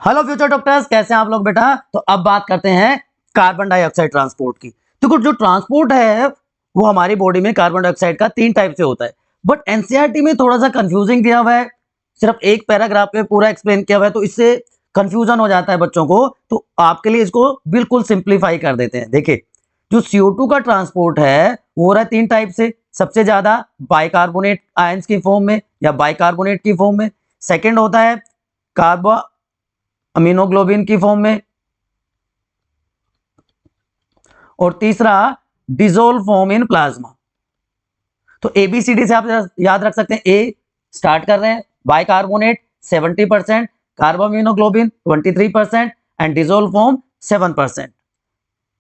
Hello future doctors, कैसे हैं आप लोग बेटा। तो अब बात करते हैं कार्बन डाइऑक्साइड ट्रांसपोर्ट की। तो जो ट्रांसपोर्ट है वो हमारी बॉडी में कार्बन डाइऑक्साइड का 3 टाइप से होता है, बट एनसीईआरटी में थोड़ा सा कंफ्यूजिंग दिया हुआ है। सिर्फ एक पैराग्राफ में पूरा एक्सप्लेन किया हुआ है, तो इससे कंफ्यूजन हो जाता है बच्चों को। तो आपके लिए इसको बिल्कुल सिंप्लीफाई कर देते हैं। देखिए, जो CO2 का ट्रांसपोर्ट है वो हो रहा है 3 टाइप से। सबसे ज्यादा बाइकार्बोनेट आयंस की फॉर्म में या बाइकार्बोनेट की फॉर्म में। सेकेंड होता है कार्बो अमीनोग्लोबिन की फॉर्म में। और तीसरा डिसोल्व फॉर्म इन प्लाज्मा। तो एबीसीडी से आप याद रख सकते हैं। ए स्टार्ट कर रहे हैं, बाइकार्बोनेट 70%, कार्बोअमीनोग्लोबिन 23% एंड डिसोल्व फॉर्म 7%।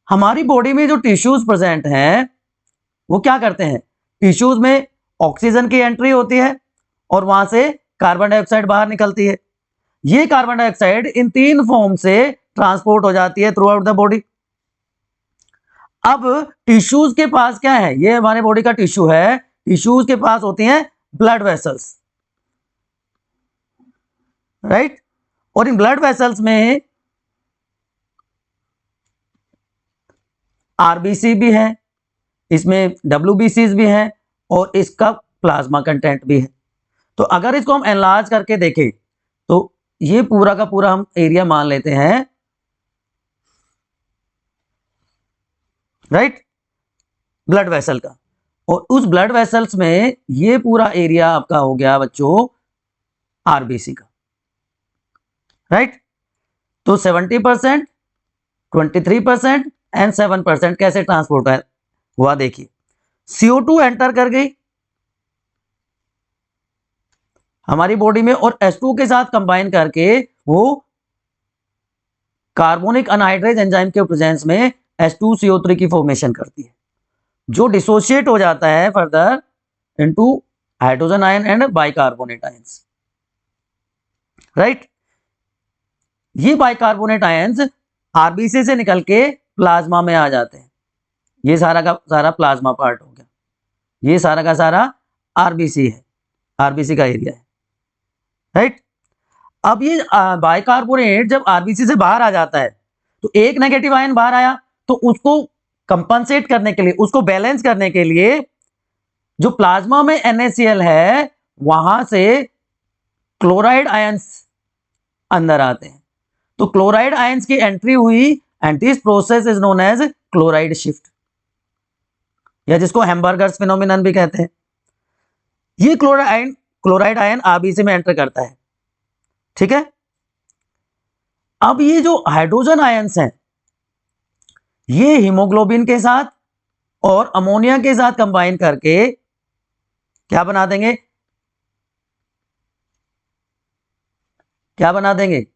हमारी बॉडी में जो टिश्यूज प्रेजेंट हैं वो क्या करते हैं, टिश्यूज में ऑक्सीजन की एंट्री होती है और वहां से कार्बन डाइऑक्साइड बाहर निकलती है। ये कार्बन डाइऑक्साइड इन 3 फॉर्म से ट्रांसपोर्ट हो जाती है थ्रू आउट द बॉडी। अब टिश्यूज के पास क्या है, ये हमारे बॉडी का टिश्यू है। टिश्यूज के पास होती हैं ब्लड वेसल्स, राइट। और इन ब्लड वेसल्स में आरबीसी भी है, इसमें डब्ल्यूबीसीज भी हैं और इसका प्लाज्मा कंटेंट भी है। तो अगर इसको हम एनलार्ज करके देखें तो ये पूरा का पूरा हम एरिया मान लेते हैं, राइट, ब्लड वेसल का। और उस ब्लड वेसल्स में ये पूरा एरिया आपका हो गया बच्चों आरबीसी का, राइट। तो 70%, 23% एंड 7% कैसे ट्रांसपोर्ट हुआ, देखिए। CO2 एंटर कर गई हमारी बॉडी में और H2 के साथ कंबाइन करके वो कार्बोनिक अनहाइड्रेज एंजाइम के प्रेजेंस में H2CO3 की फॉर्मेशन करती है, जो डिसोशिएट हो जाता है further into hydrogen ion and bicarbonate ions, right. ये बाइकार्बोनेट आयंस आरबीसी से निकल के प्लाज्मा में आ जाते हैं। ये सारा का सारा प्लाज्मा पार्ट हो गया, ये सारा का सारा आरबीसी है, आरबीसी का एरिया है, राइट। अब ये बाइकार्बोनेट जब आरबीसी से बाहर आ जाता है तो एक नेगेटिव आयन बाहर आया, तो उसको कंपनसेट करने के लिए, उसको बैलेंस करने के लिए जो प्लाज्मा में NaCl है वहां से क्लोराइड आयंस अंदर आते हैं। तो क्लोराइड आयंस की एंट्री हुई and this process is known as chloride shift, या जिसको हैम्बर्गर्स फिनोमिनन भी कहते हैं। ये क्लोराइड आयन आरबीसी में एंटर करता है, ठीक है। अब ये जो हाइड्रोजन आयंस हैं ये हीमोग्लोबिन के साथ और अमोनिया के साथ कंबाइन करके क्या बना देंगे, क्या बना देंगे,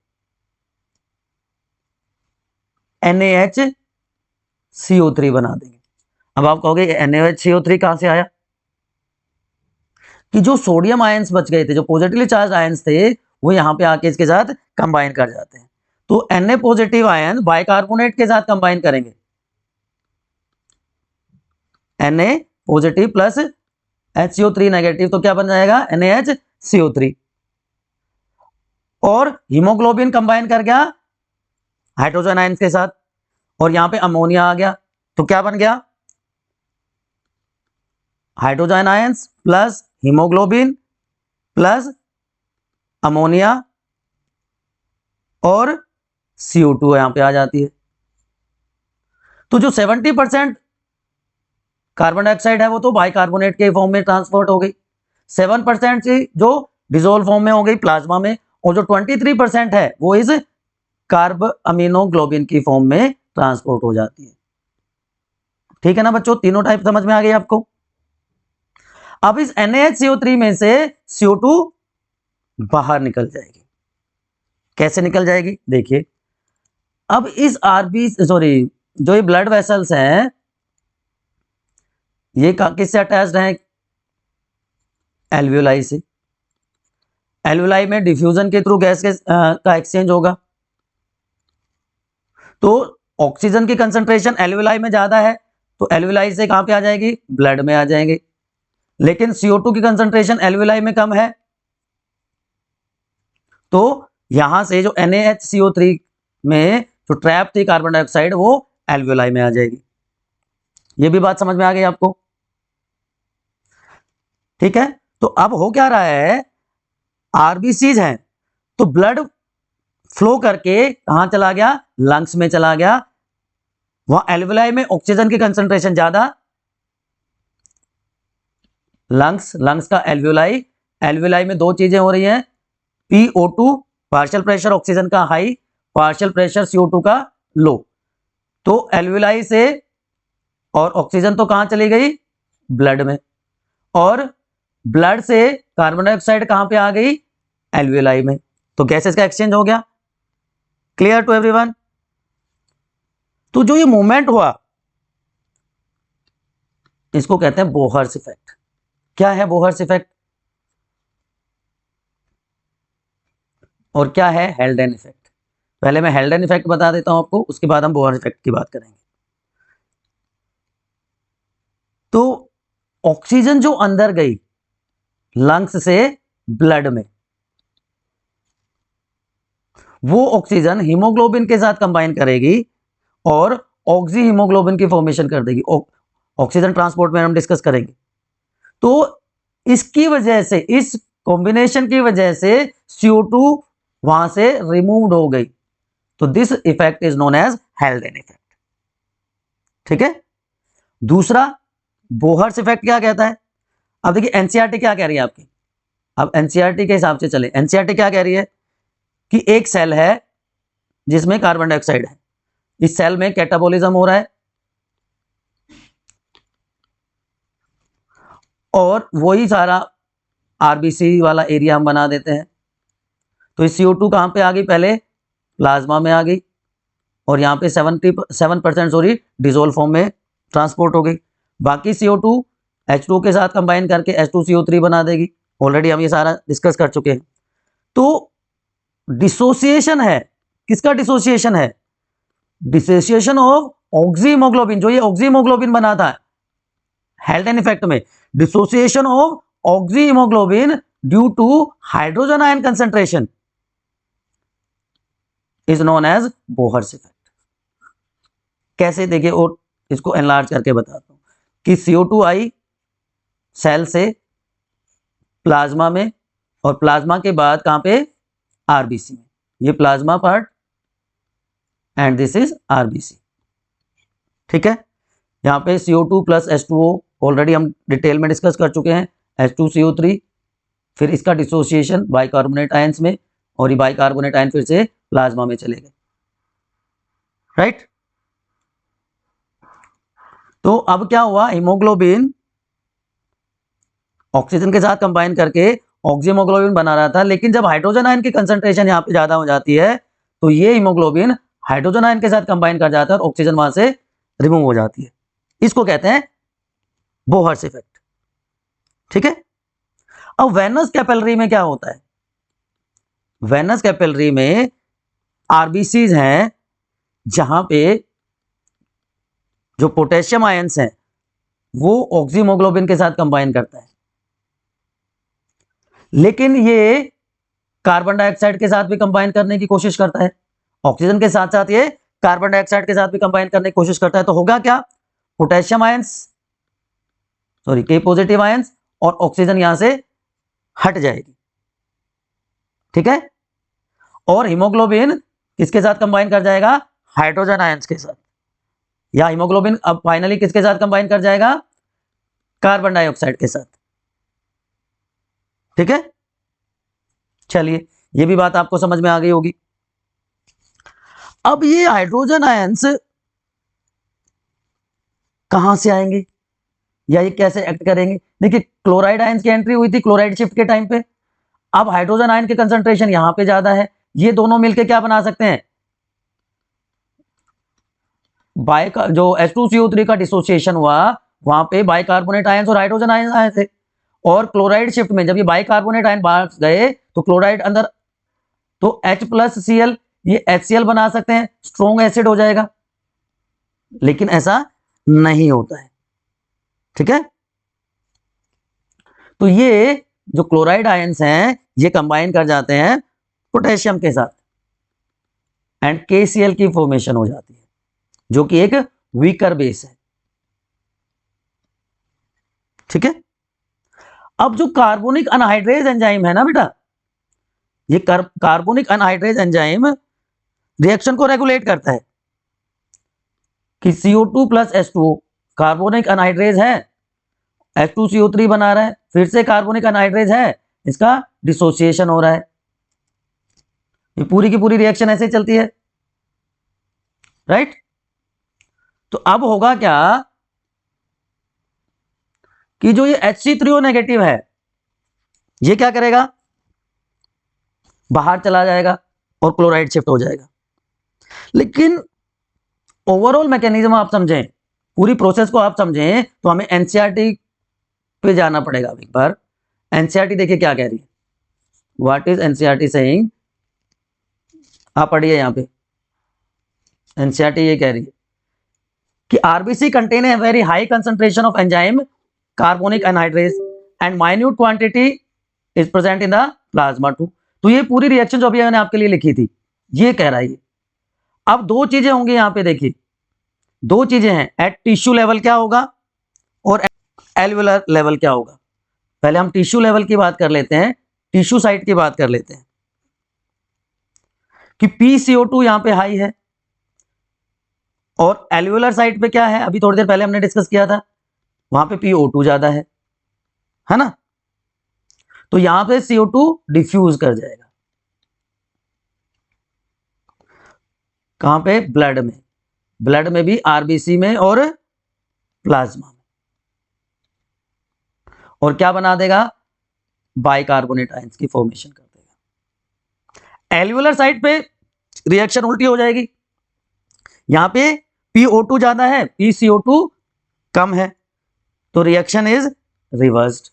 NaHCO3 बना देंगे। अब आप कहोगे NaHCO3 कहां से आया, कि जो सोडियम आयंस बच गए थे, जो पॉजिटिवली चार्ज आयंस थे, वो यहां पे आके इसके साथ कंबाइन कर जाते हैं। तो Na पॉजिटिव आयन बाइकार्बोनेट के साथ कंबाइन करेंगे, Na positive plus HCO3 negative, तो क्या बन जाएगा NaHCO3। और हीमोग्लोबिन कंबाइन कर गया हाइड्रोजन आयंस के साथ और यहां पे अमोनिया आ गया, तो क्या बन गया hydrogen ions plus haemoglobin plus ammonia और CO2 यहां पे आ जाती है। तो जो 70% कार्बन डाइऑक्साइड है वो तो बाइकार्बोनेट के फॉर्म में ट्रांसपोर्ट हो गई, 7% से जो डिसोल्व फॉर्म में हो गई प्लाज्मा में, और जो 23% है वो इस कार्ब अमीनोग्लोबिन की फॉर्म में ट्रांसपोर्ट हो जाती है। ठीक है ना बच्चों, तीनों टाइप समझ में आ गई आपको। अब इस NaHCO3 में से CO2 बाहर निकल जाएगी। कैसे निकल जाएगी, देखिए। अब इस जो ये ब्लड वेसल्स हैं ये किससे अटैच्ड हैं, एल्वियोलाई से। एल्वियोलाई में डिफ्यूजन के थ्रू गैस का एक्सचेंज होगा, तो ऑक्सीजन की कंसंट्रेशन एल्वियोलाई में ज्यादा है, तो एल्वियोलाई से कहां पे आ जाएगी, ब्लड में आ जाएंगे। लेकिन CO2 की कंसंट्रेशन एल्वियोलाई में कम है, तो यहां से जो NaHCO3 में जो ट्रैप थी कार्बन डाइऑक्साइड वो एल्वियोलाई में आ जाएगी। ये भी बात समझ में आ गई आपको? ठीक है, तो अब हो क्या रहा है, आरबीसीज हैं तो ब्लड फ्लो करके कहां चला गया, लंग्स में चला गया। वहां एल्वियोलाई में ऑक्सीजन की कंसंट्रेशन ज्यादा, लंग्स का एल्वियोलाई, एल्वियोलाई में दो चीजें हो रही हैं, PO2 पार्शियल प्रेशर ऑक्सीजन का हाई, पार्शियल प्रेशर CO2 का लो। तो एल्वियोलाई से और ऑक्सीजन तो कहां चली गई, ब्लड में, और ब्लड से कार्बन डाइऑक्साइड कहां पे आ गई, एल्वियोलाई में। तो गैसेस का एक्सचेंज हो गया। Clear to everyone? तो जो ये मूवमेंट हुआ इसको कहते हैं बोहर्स इफेक्ट। क्या है बोहर्स इफेक्ट और क्या है हेल्डेन इफेक्ट? पहले मैं हेल्डेन इफेक्ट बता देता हूं आपको, उसके बाद हम बोहर्स इफेक्ट की बात करेंगे। तो ऑक्सीजन जो अंदर गई लंग्स से ब्लड में, वो ऑक्सीजन हीमोग्लोबिन के साथ कंबाइन करेगी और ऑक्सी हीमोग्लोबिन की फॉर्मेशन कर देगी। ऑक्सीजन ट्रांसपोर्ट में हम डिस्कस करेंगे। तो इसकी वजह से, इस कॉम्बिनेशन की वजह से CO2 वहां से रिमूव्ड हो गई। तो this effect is known as Haldane effect. ठीक है। दूसरा बोहर्स इफेक्ट क्या कहता है? अब देखिए एनसीईआरटी क्या कह रही है आपकी, अब एनसीईआरटी के हिसाब से चले। एनसीईआरटी क्या कह रही है कि एक सेल है जिसमें कार्बन डाइऑक्साइड है, इस सेल में कैटाबोलिज्म हो रहा है और वही सारा आरबीसी वाला एरिया हम बना देते हैं। तो इस CO2 कहां पे आ गई, पहले प्लाज्मा में आ गई और यहां पे 77% सॉरी डिसोल्व फॉर्म में ट्रांसपोर्ट हो गई। बाकी CO2 H2O के साथ कंबाइन करके H2CO3 बना देगी। ऑलरेडी हम ये सारा डिस्कस कर चुके हैं। तो डिसोसिएशन है, किसका डिसोसिएशन है? Dissociation of oxy haemoglobin. जो ये ऑक्सी हीमोग्लोबिन बना था हेल्डेन इफेक्ट में, dissociation of oxy haemoglobin due to hydrogen ion concentration is known as Bohr's effect. कैसे, देखिए और इसको एनलार्ज करके बताता हूं कि CO2 आई सेल से प्लाज्मा में और प्लाज्मा के बाद कहां पे, आरबीसी में। ये plasma part and this is RBC. ठीक है। यहां पे CO2 प्लस H2O ऑलरेडी हम डिटेल में डिस्कस कर चुके हैं, H2CO3, फिर इसका डिसोसिएशन बाइकार्बोनेट आयंस में और ये बाइकार्बोनेट आयन फिर से प्लाज्मा में चले गए। राइट। तो अब क्या हुआ, हीमोग्लोबिन ऑक्सीजन के साथ कंबाइन करके ऑक्सी हीमोग्लोबिन बना रहा था, लेकिन जब हाइड्रोजन आयन की कंसंट्रेशन यहां पे ज्यादा हो जाती है तो ये हीमोग्लोबिन हाइड्रोजन आयन के साथ कंबाइन कर जाता है और ऑक्सीजन वहां से रिमूव हो जाती है। इसको कहते हैं बोहर्स इफेक्ट। ठीक है। अब वेनस कैपिलरी में क्या होता है? वेनस कैपिलरी में आरबीसीज हैं जहां पे जो पोटेशियम आयंस हैं वो ऑक्सी हीमोग्लोबिन के साथ कंबाइन करता है, लेकिन ये कार्बन डाइऑक्साइड के साथ भी कंबाइन करने की कोशिश करता है। ऑक्सीजन के साथ साथ ये कार्बन डाइऑक्साइड के साथ भी कंबाइन करने की कोशिश करता है। तो होगा क्या, पोटेशियम आयंस सॉरी के पॉजिटिव आयंस और ऑक्सीजन यहां से हट जाएगी। ठीक है। और हीमोग्लोबिन किसके साथ कंबाइन कर जाएगा, हाइड्रोजन आयंस के साथ। या हीमोग्लोबिन अब फाइनली किसके साथ कंबाइन कर जाएगा, कार्बन डाइऑक्साइड के साथ। ठीक है। चलिए ये भी बात आपको समझ में आ गई होगी। अब ये हाइड्रोजन आयंस कहां से आएंगे या ये कैसे एक्ट करेंगे? देखिए क्लोराइड आयंस की एंट्री हुई थी क्लोराइड शिफ्ट के टाइम पे। अब हाइड्रोजन आयन की कंसंट्रेशन यहां पे ज्यादा है, ये दोनों मिलकर क्या बना सकते हैं, जो H2CO3 का डिसोसिएशन हुआ वहां पे बाइकार्बोनेट आयंस और हाइड्रोजन आयन आए थे। और क्लोराइड शिफ्ट में जब ये बाइकार्बोनेट आयन बाहर गए तो क्लोराइड अंदर, तो H+Cl ये HCl बना सकते हैं, स्ट्रॉन्ग एसिड हो जाएगा। लेकिन ऐसा नहीं होता है। ठीक है। तो ये जो क्लोराइड आयंस हैं ये कंबाइन कर जाते हैं पोटेशियम के साथ एंड KCl की फॉर्मेशन हो जाती है, जो कि एक वीकर बेस है। ठीक है। अब जो कार्बोनिक अनहाइड्रेज एंजाइम है ना बेटा, ये कार्बोनिक अनहाइड्रेज एंजाइम रिएक्शन को रेगुलेट करता है कि CO2 plus H2O carbonic anhydrase है, H2CO3 बना रहा है, फिर से कार्बोनिक अनहाइड्रेज है, इसका डिसोसिएशन हो रहा है। ये पूरी की पूरी रिएक्शन ऐसे चलती है, राइट। तो अब होगा क्या कि जो ये Hc3O नेगेटिव है, ये क्या करेगा, बाहर चला जाएगा और क्लोराइड शिफ्ट हो जाएगा। लेकिन ओवरऑल मैकेनिज्म आप समझें, पूरी प्रोसेस को आप समझें, तो हमें एनसीईआरटी पे जाना पड़ेगा। एक बार एनसीईआरटी देखिए क्या कह रही है, व्हाट इज एनसीईआरटी सेइंग, आप पढ़िए यहां पे। एनसीईआरटी ये कह रही है कि RBC contain a very high concentration of enzyme carbonic anhydrase and minute quantity is present in the plasma too. तो ये पूरी रिएक्शन जो अभी मैंने आपके लिए लिखी थी, ये कह रहा है। अब दो चीजें होंगी यहां पे, देखिए दो चीजें हैं, एट टिश्यू लेवल क्या होगा और एल्वेलर लेवल क्या होगा। पहले हम टिश्यू लेवल की बात कर लेते हैं, टिश्यू साइट की बात कर लेते हैं कि PCO2 यहां पे हाई है और एल्वेलर साइट पे क्या है, अभी थोड़ी देर पहले हमने डिस्कस किया था, वहां पे PO2 ज्यादा है ना। तो यहां पे CO2 डिफ्यूज कर जाएगा, कहां पे, ब्लड में, ब्लड में भी, आरबीसी में और प्लाज्मा में, और क्या बना देगा, बाइकार्बोनेट आयंस की फॉर्मेशन कर देगा। एल्वेलर साइड पे रिएक्शन उल्टी हो जाएगी, यहां पे PO2 ज्यादा है, PCO2 कम है, तो रिएक्शन इज रिवर्स्ड।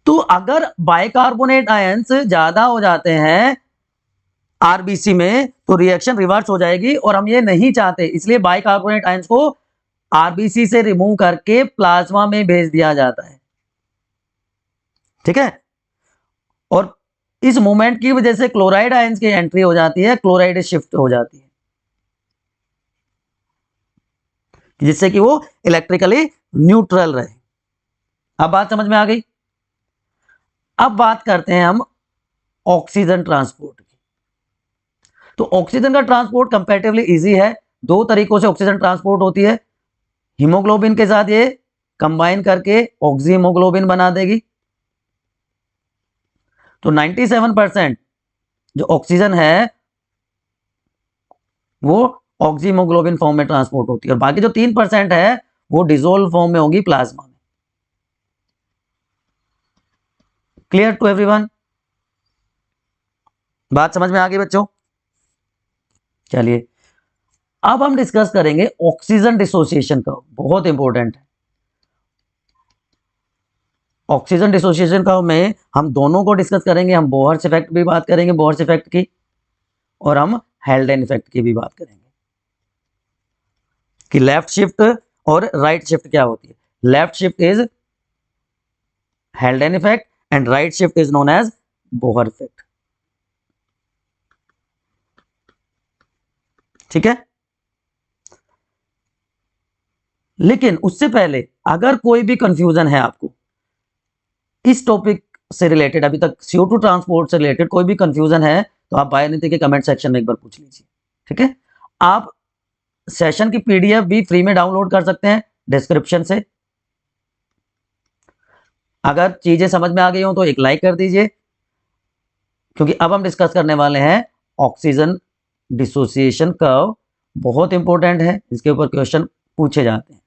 तो अगर बाइकार्बोनेट आयंस ज्यादा हो जाते हैं आरबीसी में, तो रिएक्शन रिवर्स हो जाएगी, और हम ये नहीं चाहते, इसलिए बाइकार्बोनेट आयंस को आरबीसी से रिमूव करके प्लाज्मा में भेज दिया जाता है। ठीक है। और इस मूवमेंट की वजह से क्लोराइड आयंस की एंट्री हो जाती है, क्लोराइड शिफ्ट हो जाती है, जिससे कि वो इलेक्ट्रिकली न्यूट्रल रहे। अब बात समझ में आ गई। अब बात करते हैं हम ऑक्सीजन ट्रांसपोर्ट की। तो ऑक्सीजन का ट्रांसपोर्ट कंपैरेटिवली इजी है, दो तरीकों से ऑक्सीजन ट्रांसपोर्ट होती है, हीमोग्लोबिन के साथ ये कंबाइन करके ऑक्सी हीमोग्लोबिन बना देगी। तो 97% जो ऑक्सीजन है वो ऑक्सी हीमोग्लोबिन फॉर्म में ट्रांसपोर्ट होती है, और बाकी जो 3% है वो डिसोल्व फॉर्म में होगी प्लाज्मा में। क्लियर टू एवरीवन, बात समझ में आ गई बच्चों। चलिए अब हम डिस्कस करेंगे ऑक्सीजन डिसोसिएशन कर्व, बहुत इंपॉर्टेंट है। ऑक्सीजन डिसोसिएशन कर्व में हम दोनों को डिस्कस करेंगे, हम बोहर्स इफेक्ट भी बात करेंगे, बोहर्स इफेक्ट की, और हम हेल्डेन इफेक्ट की भी बात करेंगे कि लेफ्ट शिफ्ट और राइट शिफ्ट क्या होती है। Left shift is Haldane effect and right shift is known as Bohr effect. ठीक है। लेकिन उससे पहले अगर कोई भी कंफ्यूजन है आपको इस टॉपिक से रिलेटेड, अभी तक CO2 ट्रांसपोर्ट से रिलेटेड कोई भी कंफ्यूजन है, तो आप बायोनीति के कमेंट सेक्शन में एक बार पूछ लीजिए। ठीक है। आप सेशन की PDF भी फ्री में डाउनलोड कर सकते हैं डिस्क्रिप्शन से। अगर चीजें समझ में आ गई हो तो एक लाइक कर दीजिए, क्योंकि अब हम डिस्कस करने वाले हैं ऑक्सीजन डिसोसिएशन कर्व, बहुत इंपॉर्टेंट है, इसके ऊपर क्वेश्चन पूछे जाते हैं।